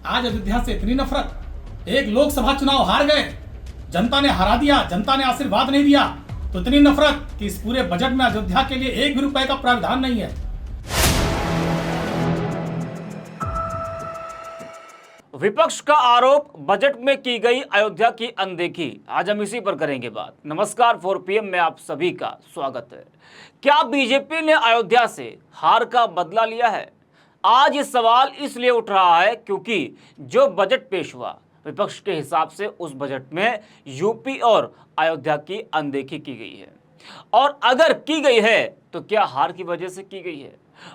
आज अयोध्या से इतनी नफरत। एक लोकसभा चुनाव हार गए, जनता ने हरा दिया, जनता ने आशीर्वाद नहीं दिया, तो इतनी नफरत कि इस पूरे बजट में अयोध्या के लिए एक भी रुपए का प्रावधान नहीं है। विपक्ष का आरोप, बजट में की गई अयोध्या की अनदेखी। आज हम इसी पर करेंगे बात। नमस्कार, 4 PM में आप सभी का स्वागत है। क्या बीजेपी ने अयोध्या से हार का बदला लिया है? आज ये सवाल इसलिए उठ रहा है क्योंकि जो बजट पेश हुआ, विपक्ष के हिसाब से उस बजट में यूपी और अयोध्या की अनदेखी की गई है। और अगर की गई है तो क्या हार की वजह से की गई है?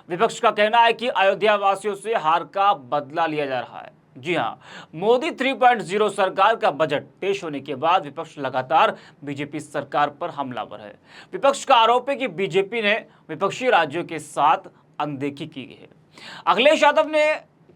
विपक्ष का कहना है कि अयोध्या वासियों से हार का बदला लिया जा रहा है। जी हां, मोदी 3.0 सरकार का बजट पेश होने के बाद विपक्ष लगातार बीजेपी सरकार पर हमलावर है। विपक्ष का आरोप है कि बीजेपी ने विपक्षी राज्यों के साथ अनदेखी की है। अखिलेश यादव ने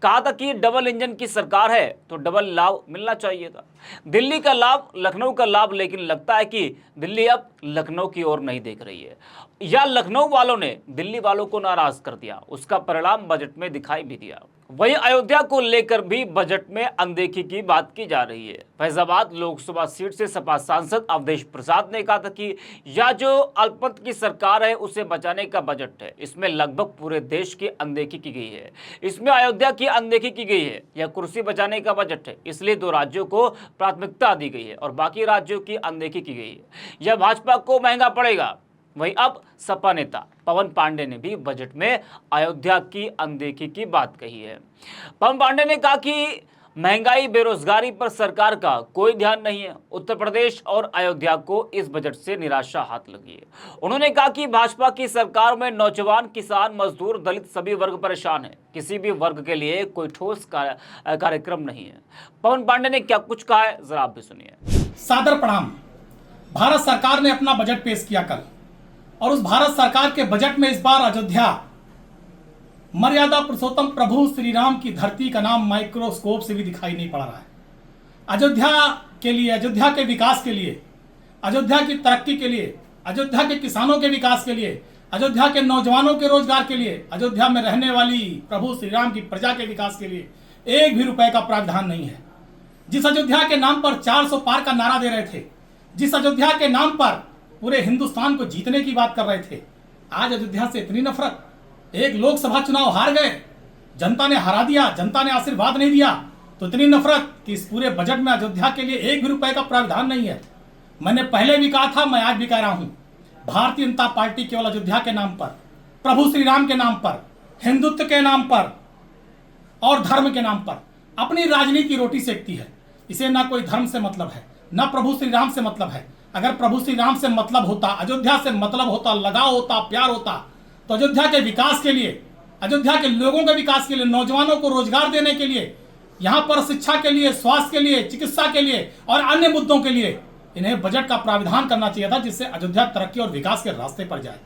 कहा था कि डबल इंजन की सरकार है तो डबल लाभ मिलना चाहिए था। दिल्ली का लाभ, लखनऊ का लाभ, लेकिन लगता है कि दिल्ली अब लखनऊ की ओर नहीं देख रही है, या लखनऊ वालों ने दिल्ली वालों को नाराज कर दिया। उसका परिणाम बजट में दिखाई भी दिया। वहीं अयोध्या को लेकर भी बजट में अनदेखी की बात की जा रही है। फैजाबाद लोकसभा सीट से सपा सांसद अवधेश प्रसाद ने कहा था कि यह जो अल्पमत की सरकार है उसे बचाने का बजट है। इसमें लगभग पूरे देश की अनदेखी की गई है। इसमें अयोध्या की अनदेखी की गई है। यह कुर्सी बचाने का बजट है, इसलिए 2 राज्यों को प्राथमिकता दी गई है और बाकी राज्यों की अनदेखी की गई है। यह भाजपा को महंगा पड़ेगा। वहीं अब सपा नेता पवन पांडे ने भी बजट में अयोध्या की अनदेखी की बात कही है। पवन पांडे ने कहा कि महंगाई, बेरोजगारी पर सरकार का कोई ध्यान नहीं है। उत्तर प्रदेश और अयोध्या को इस बजट से निराशा हाथ लगी है। उन्होंने कहा कि भाजपा की सरकार में नौजवान, किसान, मजदूर, दलित सभी वर्ग परेशान है। किसी भी वर्ग के लिए कोई ठोस कार्यक्रम नहीं है। पवन पांडे ने क्या कुछ कहा है, जरा आप भी सुनिए। सादर प्रणाम। भारत सरकार ने अपना बजट पेश किया कल, और उस भारत सरकार के बजट में इस बार अयोध्या, मर्यादा पुरुषोत्तम प्रभु श्री राम की धरती का नाम माइक्रोस्कोप से भी दिखाई नहीं पड़ रहा है। अयोध्या के लिए, अयोध्या के विकास के लिए, अयोध्या की तरक्की के लिए, अयोध्या के किसानों के विकास के लिए, अयोध्या के नौजवानों के रोजगार के लिए, अयोध्या में रहने वाली प्रभु श्री राम की प्रजा के विकास के लिए एक भी रुपए का प्रावधान नहीं है। जिस अयोध्या के नाम पर 400 पार का नारा दे रहे थे, जिस अयोध्या के नाम पर पूरे हिंदुस्तान को जीतने की बात कर रहे थे, आज अयोध्या से इतनी नफरत। एक लोकसभा चुनाव हार गए, जनता ने हरा दिया, जनता ने आशीर्वाद नहीं दिया, तो इतनी नफरत कि इस पूरे बजट में अयोध्या के लिए एक भी रुपए का प्रावधान नहीं है। मैंने पहले भी कहा था, मैं आज भी कह रहा हूं, भारतीय जनता पार्टी केवल अयोध्या के नाम पर, प्रभु श्री राम के नाम पर, हिंदुत्व के नाम पर और धर्म के नाम पर अपनी राजनीति रोटी सेकती है। इसे ना कोई धर्म से मतलब है, ना प्रभु श्री राम से मतलब है। अगर प्रभु श्री राम से मतलब होता, अयोध्या से मतलब होता, लगाव होता, प्यार होता, तो अयोध्या के विकास के लिए, अयोध्या के लोगों के विकास के लिए, नौजवानों को रोजगार देने के लिए, यहाँ पर शिक्षा के लिए, स्वास्थ्य के लिए, चिकित्सा के लिए और अन्य मुद्दों के लिए इन्हें बजट का प्रावधान करना चाहिए था, जिससे अयोध्या तरक्की और विकास के रास्ते पर जाए।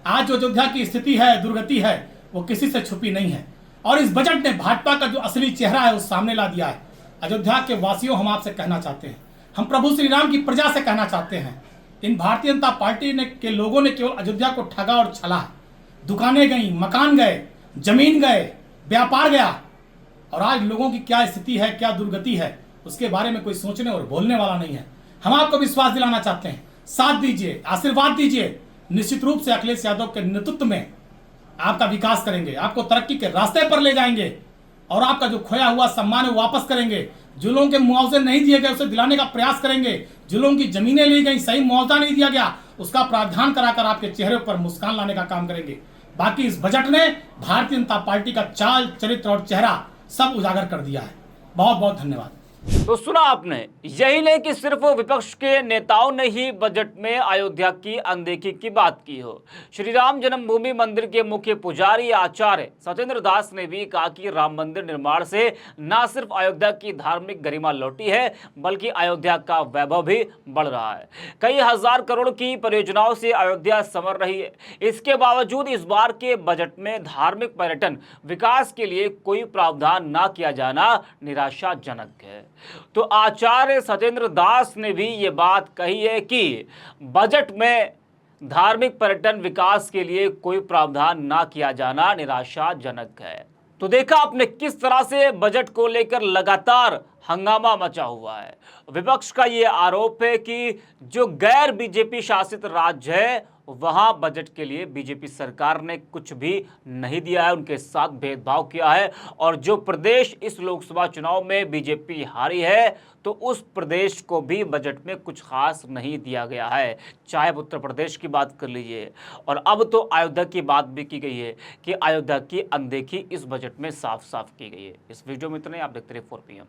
आज जो अयोध्या की स्थिति है, दुर्गति है, वो किसी से छुपी नहीं है, और इस बजट ने भाजपा का जो असली चेहरा है वो सामने ला दिया है। अयोध्या के वासियों, हम आपसे कहना चाहते हैं, हम प्रभु श्री राम की प्रजा से कहना चाहते हैं, इन भारतीय जनता पार्टी ने के लोगों ने केवल अयोध्या को ठगा और छला। दुकानें गई, मकान गए, जमीन गए, व्यापार गया, और आज लोगों की क्या स्थिति है, क्या दुर्गति है, उसके बारे में कोई सोचने और बोलने वाला नहीं है। हम आपको विश्वास दिलाना चाहते हैं, साथ दीजिए, आशीर्वाद दीजिए। निश्चित रूप से अखिलेश यादव के नेतृत्व में आपका विकास करेंगे, आपको तरक्की के रास्ते पर ले जाएंगे, और आपका जो खोया हुआ सम्मान है वापस करेंगे। जो लोगों के मुआवजे नहीं दिए गए उसे दिलाने का प्रयास करेंगे। जो लोगों की जमीनें ली गई, सही मुआवजा नहीं दिया गया, उसका प्रावधान कराकर आपके चेहरे पर मुस्कान लाने का काम करेंगे। बाकी इस बजट ने भारतीय जनता पार्टी का चाल, चरित्र और चेहरा सब उजागर कर दिया है। बहुत बहुत धन्यवाद। तो सुना आपने, यही नहीं कि सिर्फ विपक्ष के नेताओं ने ही बजट में अयोध्या की अनदेखी की बात की हो। श्री राम जन्मभूमि मंदिर के मुख्य पुजारी आचार्य सत्येंद्र दास ने भी कहा कि राम मंदिर निर्माण से न सिर्फ अयोध्या की धार्मिक गरिमा लौटी है, बल्कि अयोध्या का वैभव भी बढ़ रहा है। कई हजार करोड़ की परियोजनाओं से अयोध्या संवर रही है। इसके बावजूद इस बार के बजट में धार्मिक पर्यटन विकास के लिए कोई प्रावधान न किया जाना निराशाजनक है। तो आचार्य सत्येंद्र दास ने भी ये बात कही है कि बजट में धार्मिक पर्यटन विकास के लिए कोई प्रावधान ना किया जाना निराशाजनक है। तो देखा आपने किस तरह से बजट को लेकर लगातार हंगामा मचा हुआ है। विपक्ष का यह आरोप है कि जो गैर बीजेपी शासित राज्य है वहां बजट के लिए बीजेपी सरकार ने कुछ भी नहीं दिया है, उनके साथ भेदभाव किया है। और जो प्रदेश इस लोकसभा चुनाव में बीजेपी हारी है तो उस प्रदेश को भी बजट में कुछ खास नहीं दिया गया है, चाहे उत्तर प्रदेश की बात कर लीजिए। और अब तो अयोध्या की बात भी की गई है कि अयोध्या की अनदेखी इस बजट में साफ साफ की गई है। इस वीडियो में इतना ही, आप देखते रहिए 4PM।